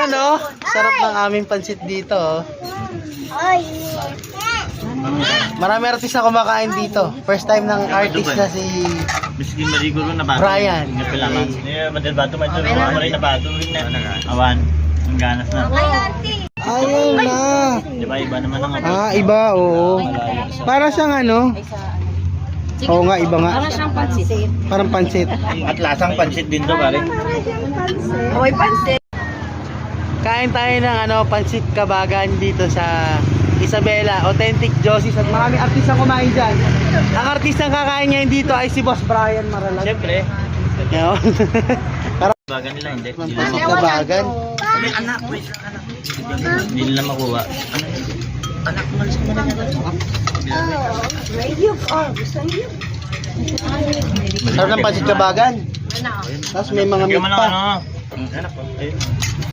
Yan oh, sarap ng aming pansit dito oh. Marami artist na kumakain dito. First time ng artist na si Miskin mariguro na bato. Brian. Pinapilaman. Madal bato man ito. Maray na bato. Awan. Ang ganas na. ayun na. Di ba iba naman ang Ah, iba, oo. Para siyang ano? Oo nga, iba nga. Parang siyang pansit. Parang pansit. At lasang pansit din to pare. Amoy pansit. Kain tayo ng ano, pansit kabagan dito sa Isabela, Authentic Josie's at maraming artista kumain dyan. Ang artista kakain ngayon dito ay si Boss Brian Maralag. Siyempre. Yun. Bagan nila hindi. Pansit kabagan. May anak. Hindi nila makuha. Anak mo sa mga Sarap ng pansit kabagan. Tapos may mga meat pa. Anak ko. Ayun.